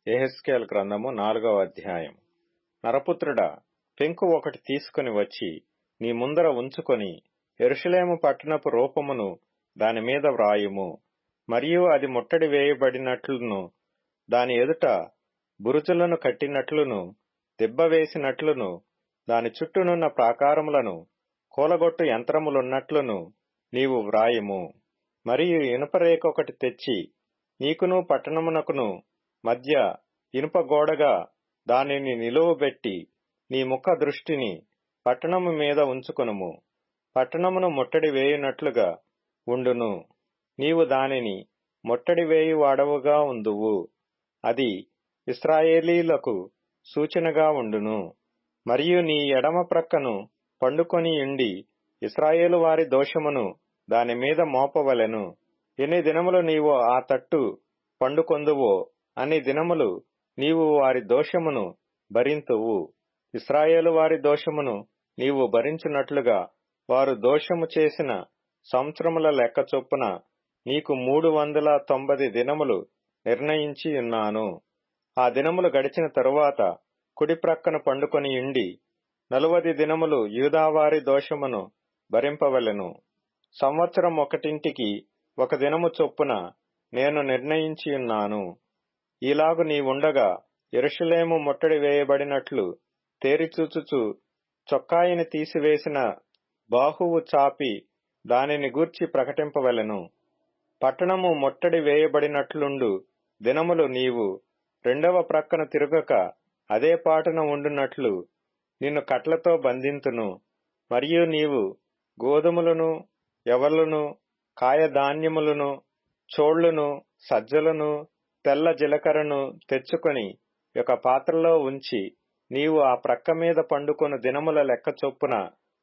యెహెజ్కేలు గ్రంథము 4వ అధ్యాయం. నరపుత్రుడా, పెంకు ఒకటి తీసుకుని వచ్చి నీ ముందర ఉంచుకొని యెరూషలేము పట్టణపు రూపమును దాని మీద వ్రాయుము. మరియు అది ముట్టడి వేయబడినట్లును, దాని ఎదుట బురుజులను కట్టినట్లును, దిబ్బ వేసినట్లును, దాని చుట్టూనున్న ప్రాకారములను కూలగొట్టు యంత్రములున్నట్లును నీవు వ్రాయుము. మరియు ఇనుపరేకొకటి తెచ్చి నీకును పట్టణమునకును మధ్య ఇనుప గోడగా దానిని నిలువబెట్టి నీ ముఖ దృష్టిని పట్టణము మీద ఉంచుకొనుము. పట్టణమును ముట్టడి వేయునట్లుగా ఉండును. నీవు దానిని ముట్టడి వేయువాడవుగా ఉందువు. అది ఇశ్రాయేలీయులకు సూచనగా ఉండును. మరియు నీ ఎడమ ప్రక్కను పండుకొని ఉండి ఇశ్రాయేలు వారి దోషమును దాని మీద మోపవలెను. ఎన్ని దినములు నీవు ఆ తట్టు పండుకొందువో అన్ని దినములు నీవు వారి దోషమును భరింతువు. ఇశ్రాయేలు వారి దోషమును నీవు భరించున్నట్లుగా వారు దోషము చేసిన సంవత్సరముల లెక్క చొప్పున నీకు 390 దినములు నిర్ణయించి ఉన్నాను. ఆ దినములు గడిచిన తరువాత కుడి ప్రక్కన పండుకొని ఉండి 40 దినములు యూదావారి దోషమును భరింపవలెను. సంవత్సరం ఒకటింటికి ఒక దినము చొప్పున నేను నిర్ణయించి ఉన్నాను. ఈలాగు నీవుండగా యెరూషలేము ముట్టడి వేయబడినట్లు తేరిచూచుచు చొక్కాయిని తీసివేసిన బాహువు చాపి దానిని గూర్చి ప్రకటింపవలెను. పట్టణము ముట్టడి వేయబడినట్లుండు దినములు నీవు రెండవ ప్రక్కన తిరుగక అదే పాటున ఉండునట్లు నిన్ను కట్లతో బంధింతును. మరియు నీవు గోధుమలను, యవలును, కాయధాన్యములను, చోళ్లును, సజ్జలను, తెల్ల జీలకర్రను తెచ్చుకొని ఒక పాత్రలో ఉంచి నీవు ఆ ప్రక్క మీద పండుకొను దినముల లెక్క చొప్పున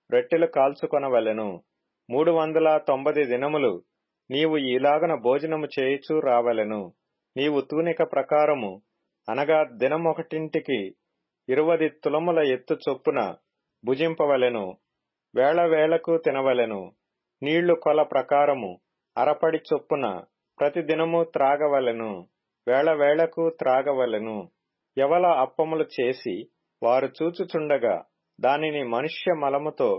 రొట్టెలు కాల్చుకొనవలెను. 390 దినములు నీవు ఈలాగన భోజనము చేయుచూ రావలెను. నీవు తూనిక ప్రకారము అనగా దినమొకటింటికి 20 తులముల ఎత్తు చొప్పున భుజింపవలెను. వేళ వేళకు తినవలెను. నీళ్లు కొల ప్రకారము అరపడి చొప్పున ప్రతి దినము త్రాగవలెను. వేళ వేళకు త్రాగవలెను. యవల అప్పములు చేసి వారు చూచుచుండగా దానిని మనుష్య మలముతో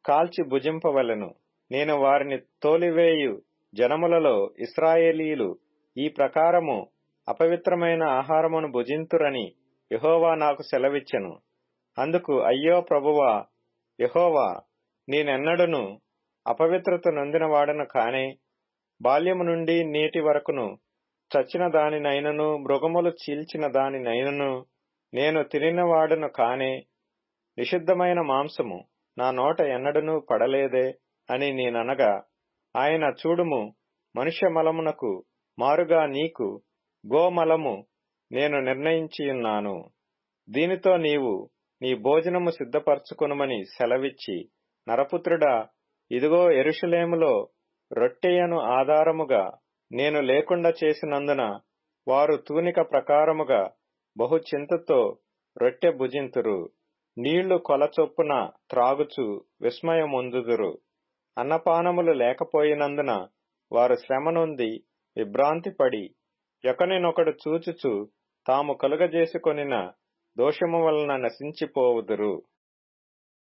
కాల్చి భుజింపవలెను. నేను వారిని తోలివేయు జనములలో ఇశ్రాయేలీయులు ఈ ప్రకారము అపవిత్రమైన ఆహారమును భుజింతురని యెహోవా నాకు సెలవిచ్చెను. అందుకు అయ్యో ప్రభువా యెహోవా, నేనెన్నడను అపవిత్రత నొందినవాడను కానే, బాల్యము నుండి నేటి వరకును చచ్చిన దానినైనను మృగములు చీల్చిన దానినైనను నేను తినినవాడను కానే, నిషిద్ధమైన మాంసము నా నోట ఎన్నడనూ పడలేదే అని నేననగా, ఆయన చూడుము, మనుష్య మలమునకు మారుగా నీకు గోమలము నేను నిర్ణయించియున్నాను. దీనితో నీవు నీ భోజనము సిద్ధపరచుకొనుమని సెలవిచ్చి, నరపుత్రుడా, ఇదిగో యెరూషలేములో రొట్టెయను ఆధారముగా నేను లేకుండా చేసినందున వారు తూనిక ప్రకారముగా బహు చింతతో రొట్టె భుజింతురు. నీళ్లు కొల చొప్పున త్రాగుచు విస్మయమొందుదురు. అన్నపానములు లేకపోయినందున వారు శ్రమ నొంది విభ్రాంతిపడి ఒకనినొకడు చూచుచు తాము కలుగజేసుకొనిన దోషము వలన నశించిపోవుదురు.